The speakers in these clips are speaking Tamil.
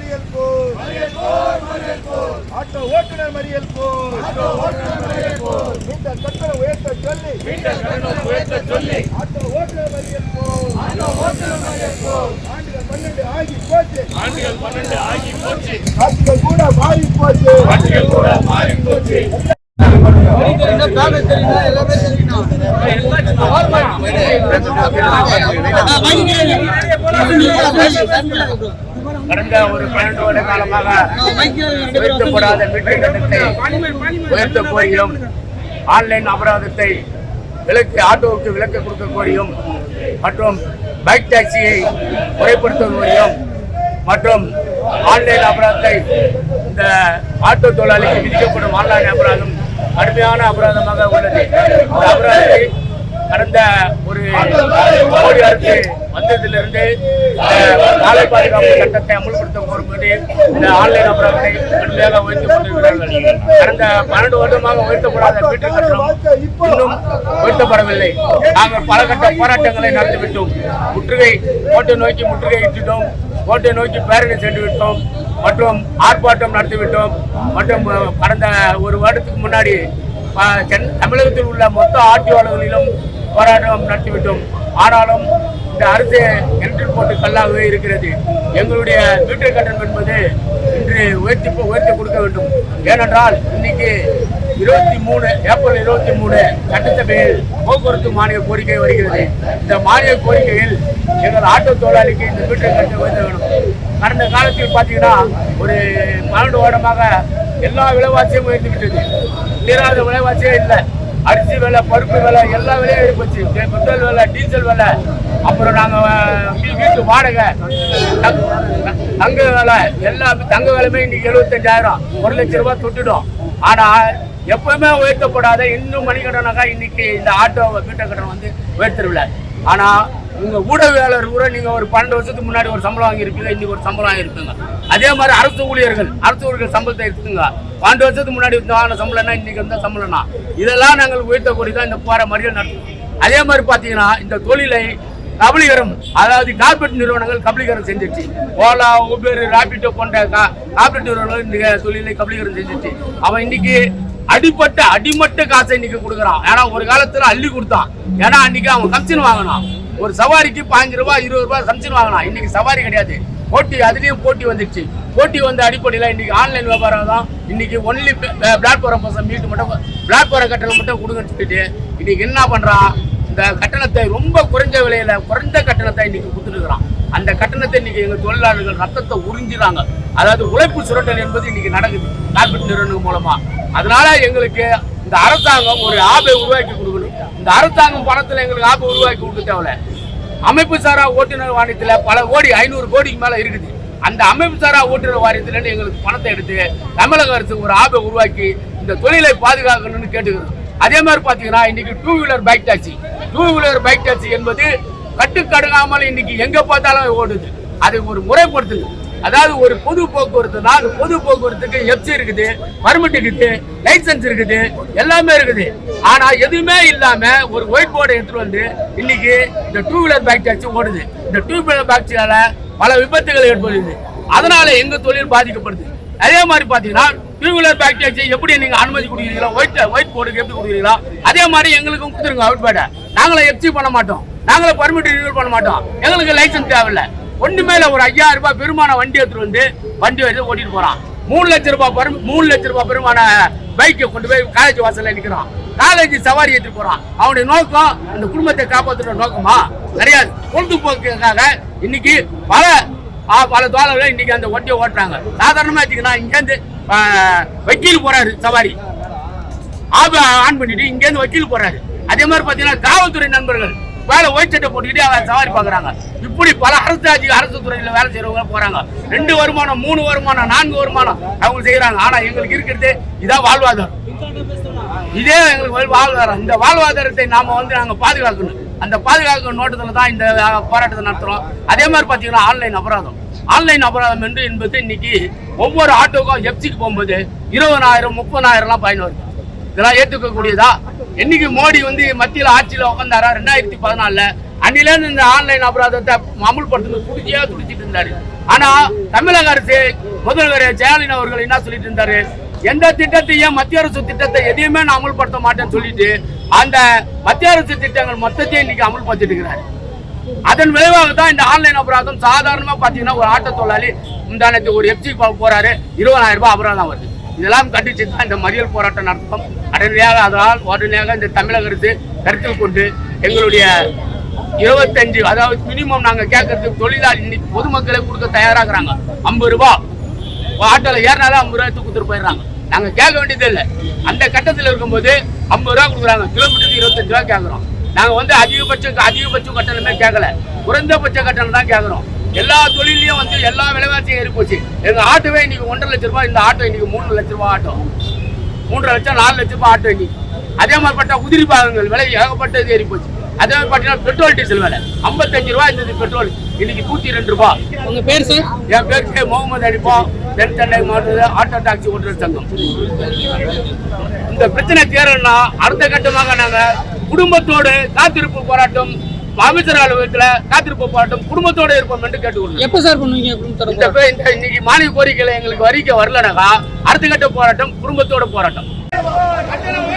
மறியல் போர் ஆட்டோ ஓட்டுநர் மறியல் போர் மீட்டர் கட்டணம் உயர்த்த சொல்லி ஆட்டோ ஓட்டுநர் மறியல் போர் ஆண்டுகள் 12 ஆகி போச்சு ஆட்சிகள் கூட மாறி போச்சு கடந்த ஒரு 12 வருட காலமாக உயர்த்தப்படாத மீட்டர் கட்டணத்தை உயர்த்த கோரியும் ஆன்லைன் அபராதத்தை ஆட்டோவுக்கு விலக்கு கொடுக்க கோரியும் மற்றும் பைக் டாக்ஸியை முறைப்படுத்த கோரியும் மற்றும் ஆன்லைன் அபராதத்தை இந்த ஆட்டோ தொழிலாளிக்கு விதிக்கப்படும் ஆன்லைன் அபராதம் கடுமையான அபராதமாக உள்ளது. இந்த அபராதத்தை கடந்த ஒரு மோடி அரசு வந்ததிலிருந்து சாலை பாதுகாப்பு சட்டத்தை அமல்படுத்த கோரும்போது இந்த ஆன்லைன் அபராதத்தை கடுமையாக உயர்த்திக் கொண்டிருக்கிறார்கள். கடந்த 12 வருடமாக உயர்த்தப்படாத மீட்டர் கட்டணம் இன்னும் உயர்த்தப்படவில்லை. நாங்கள் பல கட்ட போராட்டங்களை நடத்திவிட்டோம். கோட்டை நோக்கி முற்றுகையிட்டோம், கோட்டை நோக்கி பேரணி சென்று விட்டோம் மற்றும் ஆர்ப்பாட்டம் நடத்திவிட்டோம். மற்றும் கடந்த ஒரு வருடத்துக்கு முன்னாடி தமிழகத்தில் உள்ள மொத்த ஆர்டிஓ அலுவலகங்களிலும் போராட்டம் நடத்திவிட்டோம். ஆனாலும் இந்த அரசு என்ட்ரி போட்டு கல்லாகவே இருக்கிறது. எங்களுடைய மீட்டர் கட்டணம் என்பது இன்று உயர்த்தி கொடுக்க வேண்டும். ஏனென்றால் இன்னைக்கு ஏப்ரல் 23 சட்டசபையில் போக்குவரத்து மானிய கோரிக்கை வருகிறது. இந்த மானிய கோரிக்கையில் எங்கள் ஆட்டோ தொழிலாளிக்கு இந்த மீட்டர் கட்டணம் உயர்த்த வேண்டும். கடந்த காலத்தில் பார்த்தீங்கன்னா ஒரு 12 வருடமாக எல்லா விலைவாசியும் உயர்ந்துவிட்டது. தீராத விலைவாசியே இல்லை. அரிசி விலை, பருப்பு விலை, எல்லா விலையும் ஏறிப்போச்சு. பெட்ரோல் விலை, டீசல் விலை, அப்புறம் நாங்கள் வீட்டு வாடகை, தங்க விலை, தங்க விலையுமே இன்னைக்கு 75,000, 1 லட்சம் ரூபாய் தொட்டுடும். ஆனால் எப்பவுமே உயர்த்தப்படாத இன்னும் மணிக்கட்டணாக இன்னைக்கு இந்த ஆட்டோ மீட்டர் கட்டணம் வந்து உயர்த்தவில்லை. ஆனால் உங்கள் ஊடகவியலாளர் கூட நீங்கள் ஒரு 12 வருஷத்துக்கு முன்னாடி ஒரு சம்பளம் வாங்கியிருப்பீங்க, இன்னைக்கு ஒரு சம்பளம் வாங்கியிருப்பீங்க. அதே மாதிரி அரசு ஊழியர்கள் சம்பளத்தை எடுத்துங்க. 12 வருஷத்துக்கு முன்னாடி வாங்கின சம்பளம்னா இன்னைக்கு வந்து சம்பளம்னா இதெல்லாம் நாங்கள் உயர்த்தக்கூடி தான் இந்த போற மறியல் நடத்தும். அதே மாதிரி பார்த்தீங்கன்னா இந்த தொழிலை கபலீகரம், அதாவது கார்பரேட் நிறுவனங்கள் கபலீகரம் செஞ்சிருச்சு. ஓலா, ஊபர், ராபிடோ போன்ற கார்பரேட் நிறுவனங்கள் இந்த தொழிலை கபலீகரம் செஞ்சிருச்சு. அவன் இன்னைக்கு அடிமட்ட காசை இன்னைக்கு கொடுக்குறான். ஏன்னா ஒரு காலத்துல அள்ளி கொடுத்தான். ஏன்னா அன்னைக்கு அவன் கமிஷன் வாங்கினான். ஒரு சவாரிக்கு 15 ரூபாய் 20 ரூபாய் கமிஷன் வாங்கினான். இன்னைக்கு சவாரி கிடையாது. அதுலயும் போட்டி வந்துருச்சு. போட்டி வந்த அடிப்படையில் இன்னைக்கு ஆன்லைன் வியாபாரம் தான். இன்னைக்கு ஒன்லி பிளாட்ஃபார்ம் மீட்டு மட்டும் பிளாட்ஃபார்ம் கட்டணம் மட்டும் கொடுங்கன்னு சொல்லிட்டு இன்னைக்கு என்ன பண்றான், இந்த கட்டணத்தை ரொம்ப குறைஞ்ச விலையில குறைந்த கட்டணத்தை இன்னைக்கு கொடுத்துருக்குறான். அந்த கட்டணத்தை இன்னைக்கு எங்க தொழிலாளர்கள் ரத்தத்தை உறிஞ்சிறாங்க. அதாவது உழைப்பு சுரட்டல் என்பது இன்னைக்கு நடக்குது கார்பரேட் நிறுவனம் மூலமா. அதனால எங்களுக்கு இந்த அரசாங்கம் ஒரு ஆபை உருவாக்கி கொடுக்கணும். இந்த அரசாங்கம் பணத்துல எங்களுக்கு ஆபை உருவாக்கி கொடுக்க தேவையில்ல. அமைப்பு சாரா ஓட்டுநர் வாரியத்தில் பல கோடி 500 கோடிக்கு மேல இருக்குது. அந்த அமைப்பு சாரா ஓட்டுநர் வாரியத்திலிருந்து எங்களுக்கு பணத்தை எடுத்து தமிழக அரசு ஒரு ஆபை உருவாக்கி இந்த தொழிலை பாதுகாக்கணும்னு கேட்டுக்கிறோம். அதே மாதிரி பாத்தீங்கன்னா இன்னைக்கு டூ வீலர் பைக் டாக்ஸி என்பது கட்டுக்கடங்காமல் இன்னைக்கு எங்க பார்த்தாலும் ஓடுது. அது ஒரு முறைப்படுத்துது. அதாவது ஒரு பொது போக்குவரத்துனா அந்த பொது போக்குவரத்துக்கு எஃப்சி இருக்குது, பர்மிட் இருக்குது, லைசன்ஸ் இருக்குது, எல்லாமே இருக்குது. ஆனா எதுவுமே இல்லாம ஒரு ஒயிட் போர்டை எடுத்துட்டு வந்து இன்னைக்கு இந்த டூ வீலர் பைக் டாக்ஸி ஓடுது. இந்த டூ வீலர் டாக்ஸியால பல விபத்துகள் ஏற்படுது. அதனால எங்க தொழில் பாதிக்கப்படுது. அதே மாதிரி பாத்தீங்கன்னா டூ வீலர் பைக் டாக்ஸி எப்படி நீங்க அனுமதி கொடுக்குறீங்களா, ஒயிட் போர்டுக்கு எப்படி கொடுக்குறீங்களா, அதே மாதிரி எங்களுக்கும் கொடுத்துருங்க அவுட் பேட்டை. நாங்களும் எஃப்சி பண்ண மாட்டோம், நாங்களும் பர்மிட் ரினியூவல் பண்ண மாட்டோம். எங்களுக்கு லைசன்ஸ் தேவையில்லை. ஒண்ணுமேல ஒரு 5000 ரூபாய் பெருமான வண்டி எடுத்துட்டு வந்து ஓட்டிட்டு போறான். 3 லட்சம் ரூபாய் பெருமான பைக்கை கொண்டு போய் காலேஜ் வாசல்ல நிக்கிறான். காலேஜ் சவாரி எடுத்துட்டு போறான். அவனுடைய நோக்கம் அந்த குடும்பத்தை காப்பாற்றுற நோக்கமா கிடையாது. பொழுதுபோக்குக்காக இன்னைக்கு பல தோழர்கள் இன்னைக்கு அந்த வண்டியை ஓட்டுறாங்க. சாதாரணமா வச்சுக்கன்னா இங்க இருந்து வக்கீல் போறாரு சவாரி ஆன் பண்ணிட்டு இங்க இருந்து வக்கீல் போறாரு. அதே மாதிரி பாத்தீங்கன்னா காவல்துறை நண்பர்கள் வேலை ஒயிட் சட்டை போட்டுக்கிட்டு அவங்க சவாரி பாக்குறாங்க. இப்படி பல அரசு துறையில வேலை செய்யறவங்க போறாங்க. 2 வருமானம், 3 வருமானம், 4 வருமானம் அவங்க செய்யறாங்க. ஆனா எங்களுக்கு இருக்கிறது இதான் வாழ்வாதாரம். இதே எங்களுக்கு வாழ்வாதாரம். இந்த வாழ்வாதாரத்தை நாம நாங்க பாதுகாக்கணும். அந்த பாதுகாக்கும் நோட்டத்துல தான் இந்த போராட்டத்தை நடத்துறோம். அதே மாதிரி பாத்தீங்கன்னா ஆன்லைன் அபராதம் என்பது இன்னைக்கு ஒவ்வொரு ஆட்டோக்கும் எஃப்சிக்கு போகும்போது 20,000 30,000 பயன் வருது. இதெல்லாம் ஏற்றுக்கக்கூடியதா? என்னைக்கு மோடி மத்தியில் ஆட்சியில் உட்காந்தாரா 2014 அன்னிலேருந்து இந்த ஆன்லைன் அபராதத்தை அமுல்படுத்துறது துடிச்சிட்டு இருந்தாரு. ஆனா தமிழக அரசு முதல்வர் ஜெயலலிதா அவர்கள் என்ன சொல்லிட்டு இருந்தாரு, எந்த திட்டத்தையும் மத்திய அரசு திட்டத்தை எதையுமே நான் அமுல்படுத்த மாட்டேன்னு சொல்லிட்டு அந்த மத்திய அரசு திட்டங்கள் மொத்தத்தையும் இன்னைக்கு அமுல்படுத்திட்டு இருக்கிறாரு. அதன் விளைவாக தான் இந்த ஆன்லைன் அபராதம். சாதாரணமா பாத்தீங்கன்னா ஒரு ஆட்டோ தொழிலாளி முந்தானத்து ஒரு எஃப்சி போறாரு, 20,000 ரூபாய் அபராதம் வருது. இதெல்லாம் கண்டிச்சு தான் இந்த மறியல் போராட்டம் நடத்தும். உடனடியாக இந்த தமிழக அரசு கருத்தில் கொண்டு எங்களுடைய 25 அதாவது மினிமம் நாங்க கேட்கறதுக்கு தொழிலாளி இன்னைக்கு பொதுமக்களை கொடுக்க தயாராகிறாங்க. 50 ரூபாய் ஆட்டோல ஏறினாலும் 50 ரூபாய் கொடுத்துட்டு போயிடுறாங்க. நாங்க கேட்க வேண்டியது இல்லை. அந்த கட்டத்தில் இருக்கும்போது 50 ரூபாய் கொடுக்குறாங்க, கிலோமீட்டருக்கு 25 ரூபாய் கேட்கறோம். நாங்க அதிகபட்ச கட்டணமே கேட்கல, குறைந்தபட்ச கட்டணம் தான் கேட்கறோம். எல்லா தொழிலையும் எல்லா விலைவாசியும் ஏறி போச்சு. எங்க ஆட்டோவே இன்னைக்கு 1.5 லட்சம் ரூபாய், இந்த ஆட்டோ இன்னைக்கு 3 லட்சம் ரூபாய் ஆட்டோ, 3.5 லட்சம் 4 லட்சம் ரூபாய் ஆட்டோ இன்னைக்கு. அதே மாதிரி பட்டா உதிரி பாகங்கள் விலை ஏகப்பட்டது ஏறி போச்சு. அதே மாதிரி பாத்தீங்கன்னா பெட்ரோல் டீசல் விலை 55 ரூபாய் இருந்தது பெட்ரோல், இன்னைக்கு 102 ரூபாய். உங்க பேர் சார்? என் பேர் முகமது அலிப்போம், தென் சென்னை மாவட்ட ஆட்டோ டாக்ஸி ஓட்டுநர் சங்கம். இந்த பிரச்சனை தீரணும்னா அடுத்த கட்டமாக நாங்க குடும்பத்தோடு காத்திருப்பு போராட்டம், அமைச்சர் அலுவலகத்துல காத்திருப்பு போராட்டம் குடும்பத்தோடு இருப்போம் என்று கேட்டுக்கொள்ளும். எப்ப சார் பண்ணுவீங்க? இன்னைக்கு மானிய கோரிக்கையில எங்களுக்கு வரிக்க வரலனாக்கா அடுத்த கட்ட போராட்டம் குடும்பத்தோட போராட்டம். கட்டணம்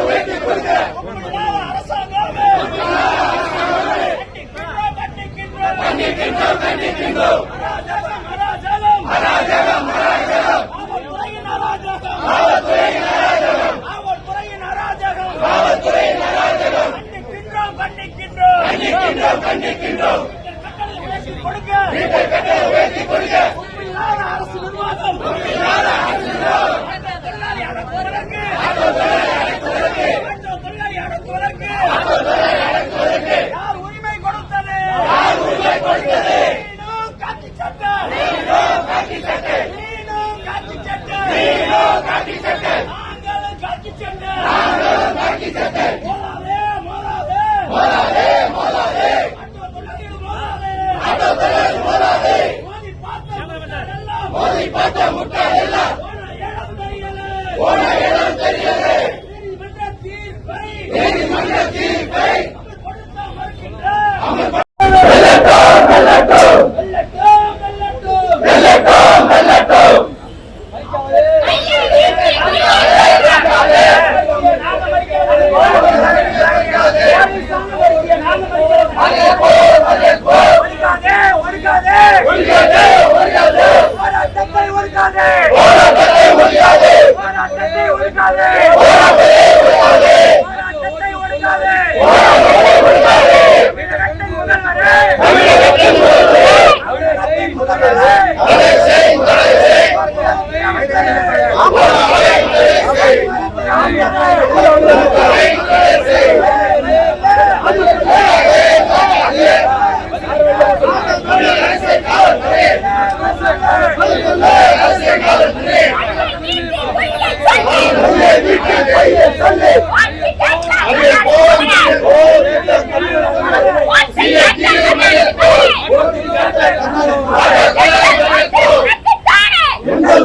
உயர்த்தி கொடுங்க அரசாங்கம் அரசு நிர்வாகம் யார் உரிமை கொடுத்தது? காட்சி சட்டம் காட்சி சட்டம்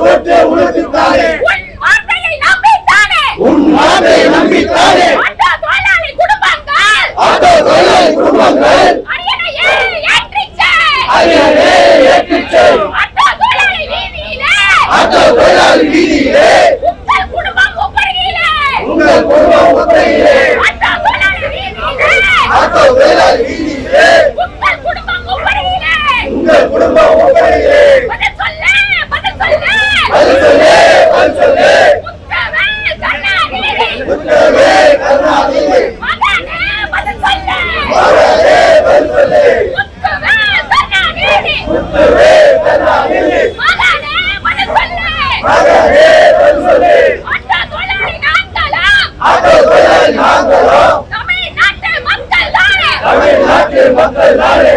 ஓட்டு உனக்குத்தானே உன் வார்த்தையை நம்பித்தானே உன் வார்த்தையை நம்பித்தானே ஆட்டோ தொழிலாளி குடும்பங்கள் ஆட்டோ தொழிலாளி குடும்பங்கள் அரியணையை ஏற்றிச்சே ஆட்டோ தொழிலாளி வீதியிலே ஆட்டோ தொழிலாளி வீதியிலே உங்கள் குடும்பம் ஒப்படையிலே உங்கள் குடும்பம் ஒப்படையிலே ஆட்டோ தொழிலாளி வீதியிலே ஆட்டோ தொழிலாளி வீதியிலே உங்கள் குடும்பம் ஒப்படையிலே உங்கள் குடும்பம் ஒப்படையிலே பதில் சொல்லு பதில் சொல்லு பதில் சொல்லு பதில் சொல்லு முத்தவே கருணாநிதி முத்தவே கருணாநிதி மகனே பதில் சொல்லு மகனே பதில் சொல்லு முத்தவே கருணாநிதி முத்தவே கருணாநிதி மகனே பதில் சொல்லு மகனே பதில் சொல்லு ஆட்டோ தொழிலாளி நாங்களா ஆட்டோ தொழிலாளி நாங்களும் தமிழ்நாட்டு மக்கள் தானே தமிழ்நாட்டு மக்கள் தானே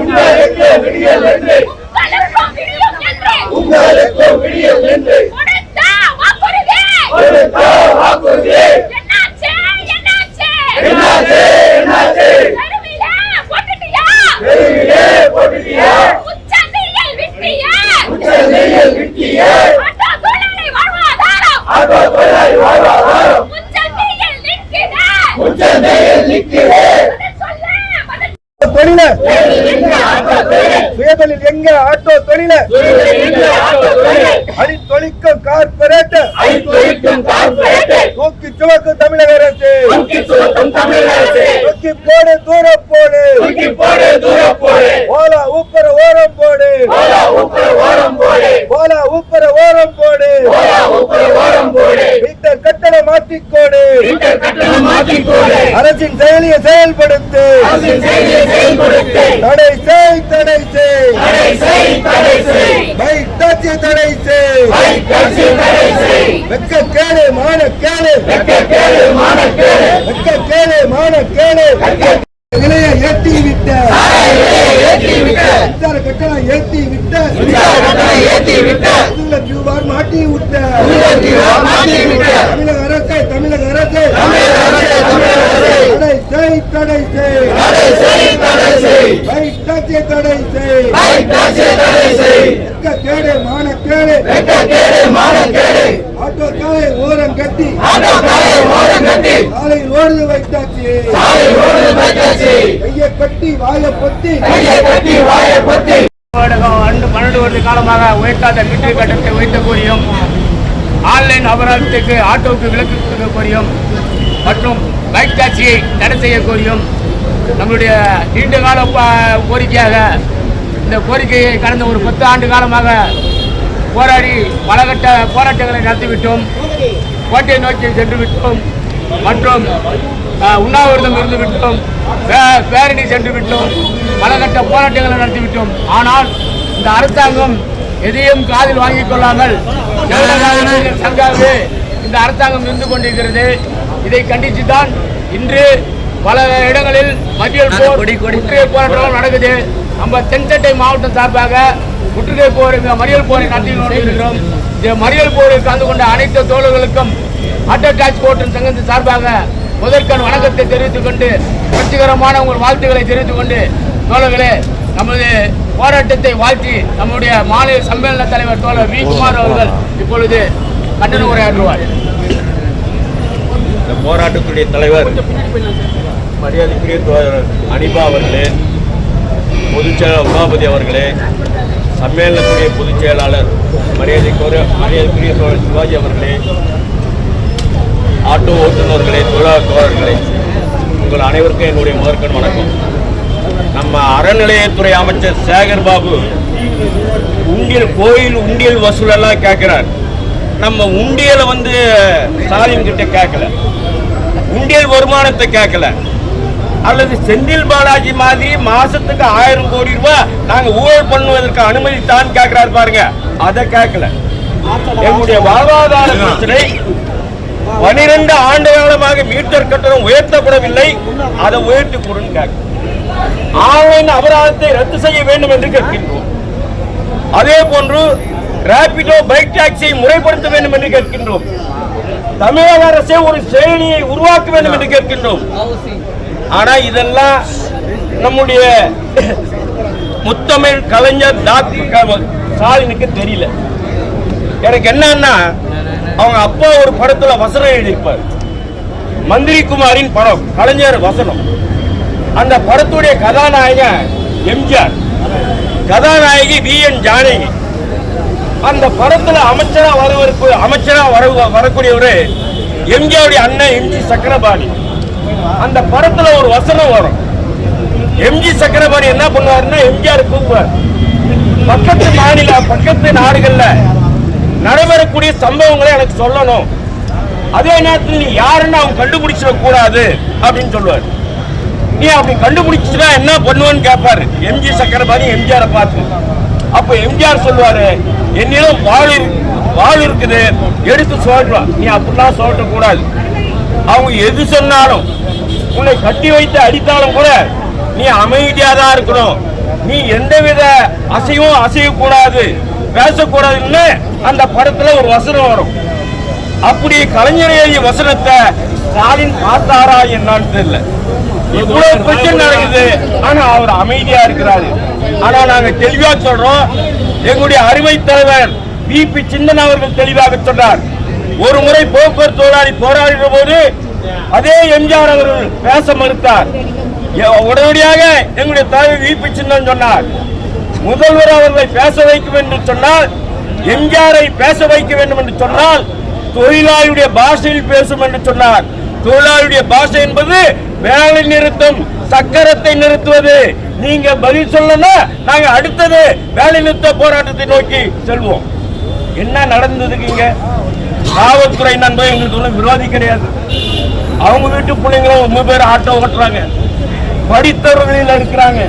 உங்களுக்கும் விடியும் என்று உங்களுக்கு விடியல் என்று உங்களுக்கும் விடியும் என்று உங்களுக்கும் விடியல் என்று கொடுத்த வாக்குறுதி கொடுத்த வாக்குறுதி என்னாச்சு என்னாச்சு என்னாச்சு என்னாச்சு தெருவிலே போட்டுட்டியா தெருவிலே போட்டுட்டியா உச்சந்தீயில் விட்டியா உச்சநெய்யில் விட்டியா ஆட்டோ தொழிலாளி வாழ்வாதாரம் ஆட்டோ தொழிலாளி வாழ்வாதாரம் உச்சந்தீயில் நிற்குது உச்சநெய்யில் நிற்கிறே பதில் சொல்லு பதில் தொழில சுயதொழில் எங்க ஆட்டோ தொழில அடித்தொழிக்கும் கார்பரேட்டர் தூக்கி சுமக்கு தமிழக அரசு தூக்கி போடு தூரம் போடு ஓலா ஊப்பர ஓரம் போடு ஓலா ஊப்பர ஓரம் போடு மீட்டர் கட்டணம் மாற்றிக்கோடு அரசின் செயலியை செயல்படுத்து தடை செய் தடை செய் பைக் டாக்ஸி தடை செய் வெக்க கேடு மான கேடு வெக்க கேடு மான கேடு விலையை ஏற்றி விட்ட மின்சார கட்டணம் ஏற்றி விட்ட இதுல கியூஆர் மாட்டி விட்ட தமிழக அரசு தடை செய் பைக் டாக்ஸி தடை செய் வெக்க கேடு மான கேடு ஆட்டோ காலை ஓரம் கட்டி சாலையில் ஓடுது வைத்தாச்சு கையை கட்டி வாயை பொத்தி 12 வருட காலமாக உயர்த்தாத மீட்டர் கட்டணத்தை உயர்த்த கோரியும் ஆன்லைன் அபராதத்துக்கு ஆட்டோவுக்கு விலக்கு கொடுக்க கோரியும் மற்றும் பைக் டாக்ஸியை தடை செய்ய கோரியும் நம்முடைய நீண்ட கால கோரிக்கையாக இந்த கோரிக்கையை கடந்த ஒரு 10 ஆண்டு காலமாக போராடி பலகட்ட போராட்டங்களை நடத்திவிட்டோம். கோட்டையை நோக்கி சென்று விட்டோம் மற்றும் உண்ணாவிரதம் இருந்து விட்டோம், பேரணி சென்று விட்டோம், பலகட்ட போராட்டங்களை நடத்திவிட்டோம். ஆனால் இந்த அரசாங்கம் எதையும் காதில் வாங்கிக் கொள்ளாமல் சங்காவே இந்த அரசாங்கம் இருந்து கொண்டிருக்கிறது. இதை கண்டித்துதான் இன்று பல இடங்களில் மறியல் முற்றுகை போராட்டம் நடக்குது. நம்ம தென்சட்டை மாவட்டம் சார்பாக முற்றுகை போர் மறியல் போரை நடத்தி கொண்டிருக்கிறோம். இந்த மறியல் போரில் கலந்து கொண்ட அனைத்து தோழர்களுக்கும் ஆட்டோ டாக்ஸி ஓட்டும் சங்கத்தின் சார்பாக முதற்கண் வணக்கத்தை தெரிவித்துக் கொண்டு புரட்சிகரமான உங்கள் வாழ்த்துக்களை தெரிவித்துக் கொண்டு தோழர்களே, நமது போராட்டத்தை வாழ்த்தி நம்முடைய மாநில சம்மேளன தலைவர் தோழர் வி. குமார் அவர்கள் இப்பொழுது கண்டன உரையாற்றுவார். இந்த போராட்டத்துடைய தலைவர் மரியாதைக்குரிய தோழர் அனிபா அவர்களே, பொதுச் செயலாளர் உமாபதி அவர்களே, சம்மேளனத்துடைய பொதுச் செயலாளர் மரியாதைக்குரிய தோழர் சிவாஜி அவர்களே, ஆட்டோ ஓட்டுநர்களே, தொழிலாளர் தோழர்களே, உங்கள் அனைவருக்கும் என்னுடைய முதற்கண் வணக்கம். நம்ம அறநிலையத்துறை அமைச்சர் சேகர் பாபு கோயில் உண்டியல் வசூலெல்லாம் கேட்கிறார். நம்ம உண்டியலை ஸ்டாலின் கிட்ட கேட்கல, உண்டியல் வருமானத்தை கேட்கல, அல்லது செந்தில் பாலாஜி மாதிரி மாசத்துக்கு 1000 கோடி ரூபாய் நாங்க ஊழல் பண்ணுவதற்கு அனுமதி தான் கேட்கிறாரு பாருங்க, அதை கேட்கல. எங்களுடைய வாழ்வாதார பிரச்சனை 12 ஆண்டு காலமாக மீட்டர் கட்டணம் உயர்த்தப்படவில்லை, அதை உயர்த்தி கொடுன்னு கேட்க. ஆன்லைன் அபராதத்தை ரத்து செய்ய வேண்டும் என்று கேட்கின்றோம். அதே போன்று ராபிடோ பைக் டாக்ஸியை முறைப்படுத்த வேண்டும் என்று கேட்கின்றோம். தமிழக அரசே ஒரு செயலியை உருவாக்க வேண்டும் என்று கேட்கின்றோம். ஆனா இதெல்லாம் நம்முடைய முத்தமிழ் கலைஞர் டாக்டர் ஸ்டாலினுக்கு தெரியல. எனக்கு என்னன்னா, அவங்க அப்பா ஒரு படத்துல வசனம் எழுதியிருப்பார், மந்திரி குமாரின் படம், கலைஞர் வசனம். அந்த படத்துடைய கதாநாயகன் எம்ஜிஆர், கதாநாயகி VN ஜானகி. அந்த படத்துல அமைச்சரா வரக்கூடியவரு எம்ஜிஆருடைய அண்ணன் MG சக்கரபாணி. அந்த படத்துல ஒரு வசனம் வரும். MG சக்கரபாணி என்ன பண்ணுவாருன்னா, எம்ஜிஆர் கூப்பிடுவார், பக்கத்து நாடுகள்ல நடைபெறக்கூடிய சம்பவங்களை எனக்கு சொல்லணும், அதே நேரத்தில் நீ யாருன்னு அவங்க கண்டுபிடிச்சிட கூடாது அப்படின்னு சொல்லுவார். நீ அப்படி கண்டுபிடிச்சுட்டா என்ன பண்ணுவேன்னு கேட்பாரு MG சக்கரபாணி எம்ஜிஆரை பார்த்து. அப்ப எம்ஜிஆர் சொல்லுவாரு, என்னிடம் வாழ் இருக்குது, எடுத்து சொல்றான், நீ அப்படிலாம் சொல்லக்கூடாது. அவங்க எது சொன்னாலும், உன்னை கட்டி வைத்து அடித்தாலும் கூட நீ அமைதியா தான் இருக்கணும், நீ எந்தவித அசையக்கூடாது, பேசக்கூடாதுன்னு அந்த படத்துல ஒரு வசனம் வரும். அப்படி கலைஞர் எழுதிய வசனத்தை ஸ்டாலின் பார்த்தாரா என்னன்னு தெரியல. இவ்வளவு பிரச்சனை நடக்குது, ஆனா அவர் அமைதியா இருக்கிறாரு. ஆனா நாங்க தெளிவா சொல்றோம், எங்களுடைய அருமை தலைவர் VP சின்னன் அவர்கள் தெளிவாக சொன்னார். ஒரு முறை போக்குவரத்து தொழிலாளி போராடுகிற போது அதே எம்ஜிஆர் அவர்கள் பேச மறுத்தார். உடனடியாக எங்களுடைய தலைவர் VP சின்னன் சொன்னார், முதல்வர் அவர்களை பேச வைக்க வேண்டும் என்று சொன்னால், எம்ஜிஆரை பேச வைக்க வேண்டும் என்று சொன்னால் தொழிலாளியுடைய பாஷையில் பேசும் என்று சொன்னார். தொழிலாளியுடைய பாஷை என்பது வேலை நிறுத்தம், சக்கரத்தை நிறுத்துவது. நீங்க பதில் சொல்லணும், நாங்க அடுத்தது வேலை நிறுத்த போராட்டத்தை நோக்கி செல்வோம். என்ன நடந்ததுக்கு இங்க? காவல்துறை நண்பர் எங்களுக்கு ஒன்றும் விரோதி கிடையாது. அவங்க வீட்டு பிள்ளைங்களும் 9 பேர் ஆட்டோ ஓட்டுறாங்க, படித்தவர்களில் இருக்கிறாங்க,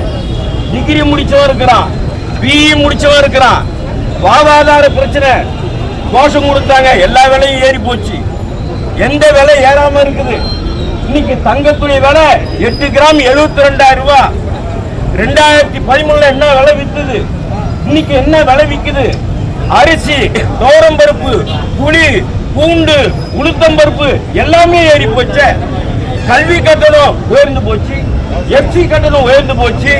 டிகிரி முடிச்சவன் இருக்கிறான், BE முடிச்சவன் இருக்கிறான். வாழ்வாதார பிரச்சனை, கோஷம் கொடுத்தாங்க, எல்லா விலையும் ஏறி போச்சு. எந்த விலை ஏறாம இருக்குது? இன்னைக்கு தங்கத்துடைய விலை 8 கிராம் 72,000 ரூபாய். 2013 என்ன விலை வித்துது, இன்னைக்கு என்ன விலை விக்குது? அரிசி, தோரம் பருப்பு, புளி, பூண்டு, உளுத்தம்பருப்பு எல்லாமே ஏறி போச்சு. கல்வி கட்டணம் உயர்ந்து போச்சு, FC கட்டணம் உயர்ந்து போச்சு.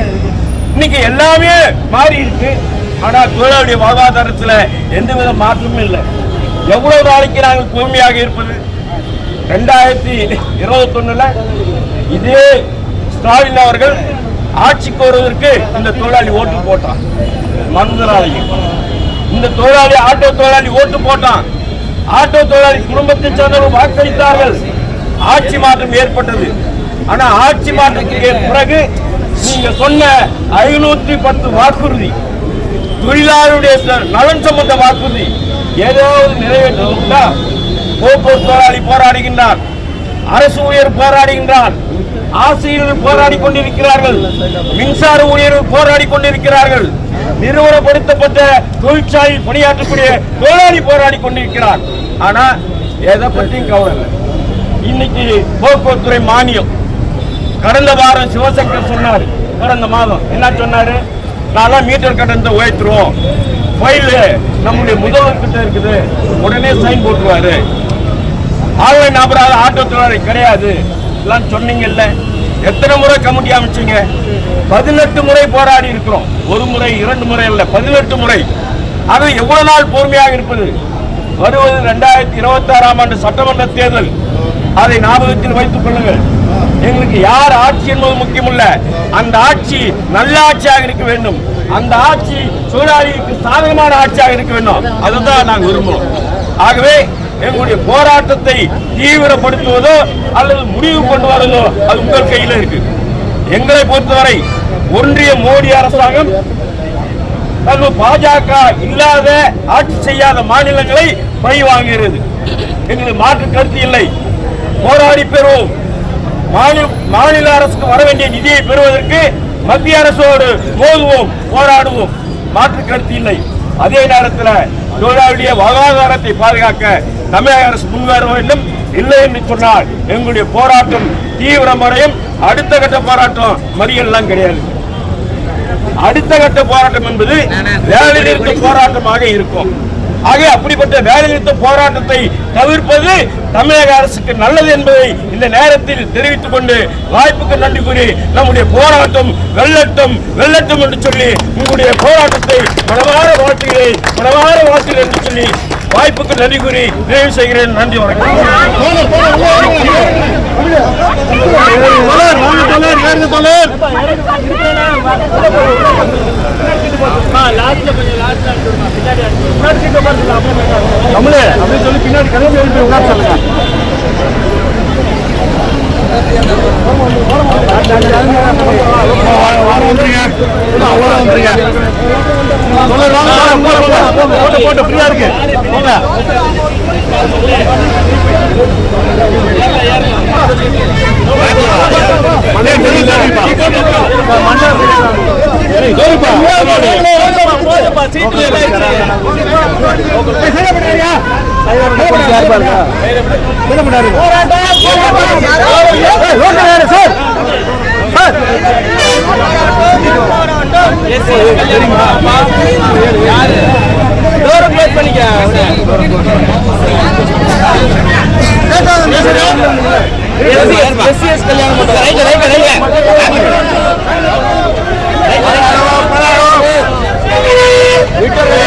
இன்னைக்கு எல்லாமே மாறி இருக்கு. ஆனா தொழிலாளருடைய வாழ்வாதாரத்துல எந்தவித மாற்றமும் இல்லை. எவ்வளவு நாளைக்கு நாங்கள் தூய்மையாக இருப்பது? 2021 இதே ஸ்டாலின் அவர்கள் ஆட்சிக்கு வருவதற்கு இந்த தொழிலாளி ஓட்டு போட்டான். மருந்துனாலையும் இந்த தொழிலாளி, ஆட்டோ தொழிலாளி ஓட்டு போட்டான். ஆட்டோ தொழிலாளி குடும்பத்தை சேர்ந்தவர்கள் வாக்களித்தார்கள். ஆட்சி மாற்றம் ஏற்பட்டது. ஆனா ஆட்சி மாற்றத்துக்கு பிறகு நீங்க சொன்ன 510 வாக்குறுதி, தொழிலாளருடைய நலன் சம்பந்த வாக்குறுதி ஏதாவது நிறைவேற்றா? போக்குவரத்து தொழிலாளி போராடுகின்றார், அரசு ஊழியர் போராடுகின்றார், ஆசிரியர்கள் போராடி கொண்டிருக்கிறார்கள், மின்சார ஊழியர்கள் போராடி கொண்டிருக்கிறார்கள், நிறுவனப்படுத்தப்பட்ட தொழிற்சாலையில் பணியாற்றக்கூடிய தொழிலாளி போராடி கொண்டிருக்கிறார். ஆனா எதை பற்றியும் கவலை இல்லை. இன்னைக்கு போக்குவரத்துறை மானியம் கடந்த வாரம் சிவசங்கர் சொன்னார். கடந்த மாதம் என்ன சொன்னாரு? நான்லாம் மீட்டர் கட்டணத்தை உயர்த்துருவோம், ஃபைல் நம்முடைய முதல்வர் கிட்ட இருக்குது, உடனே சைன் போட்டுருவாரு, ஆன்லைன் அபராத ஆட்டோ தொழிலாளி கிடையாது எல்லாம் சொன்னீங்கல்ல. எத்தனை முறை கமிட்டி அமைச்சீங்க? 18 முறை போராடி இருக்கிறோம். ஒரு முறை 2 முறை இல்ல, 18 முறை. அது எவ்வளவு நாள் பொறுமையாக இருப்பது? வருவது 2026ஆம் ஆண்டு சட்டமன்ற தேர்தல். அதை ஞாபகத்தில் வைத்துக் கொள்ளுங்கள். எங்களுக்கு யார் ஆட்சி என்பது முக்கியமல்ல, அந்த ஆட்சி நல்ல ஆட்சியாக இருக்க வேண்டும், அந்த ஆட்சி தொழிலாளிக்கு சாதகமான ஆட்சியாக இருக்க வேண்டும். அதுதான் நாங்கள் விரும்புகிறோம். ஆகவே எங்களுடைய போராட்டத்தை தீவிரப்படுத்துவதோ அல்லது முடிவு கொண்டு வருவதோ அது உங்கள் கையில் இருக்கு. எங்களை பொறுத்தவரை ஒன்றிய மோடி அரசாங்கம் பாஜக இல்லாத ஆட்சி செய்யாத மாநிலங்களை பழி வாங்குகிறது. எங்களுக்கு மாற்று கருத்து இல்லை. போராடி பெறுவோம். மாநில அரசுக்கு வர வேண்டிய நிதியை பெறுவதற்கு மத்திய அரசோடு மோதுவோம், போராடுவோம். மாற்று கருத்து இல்லை. அதே நேரத்தில் தொழிலாளிய வாழ்வாதாரத்தை பாதுகாக்க தமிழக அரசு முன்வர வேண்டும். இல்லை என்று சொன்னால் எங்களுடைய போராட்டம் தீவிரமடையும். அடுத்த கட்ட போராட்டம் மறியல்லாம் கிடையாது. அடுத்த கட்ட போராட்டம் என்பது வேலை நிறுத்த போராட்டமாக இருக்கும். ஆக அப்படிப்பட்ட வேலைநிறுத்த போராட்டத்தை தவிர்ப்பது தமிழக அரசுக்கு நல்லது என்பதை இந்த நேரத்தில் தெரிவித்துக் கொண்டு வாய்ப்புக்கு நன்றி கூறி நம்முடைய போராட்டம் வெல்லட்டும் என்று சொல்லி உங்களுடைய போராட்டத்தை மனமாற வாழ்த்துகிறேன் என்று சொல்லி வாய்ப்புக்கு நன்றி கூறி நிறைவு செய்கிறேன். நன்றி, வணக்கம். அப்படின்னு சொல்லி பின்னாடி கிளம்பி சொல்லுங்க. போட்டு ஃப்ரீயா இருக்கு. கல்யாணம்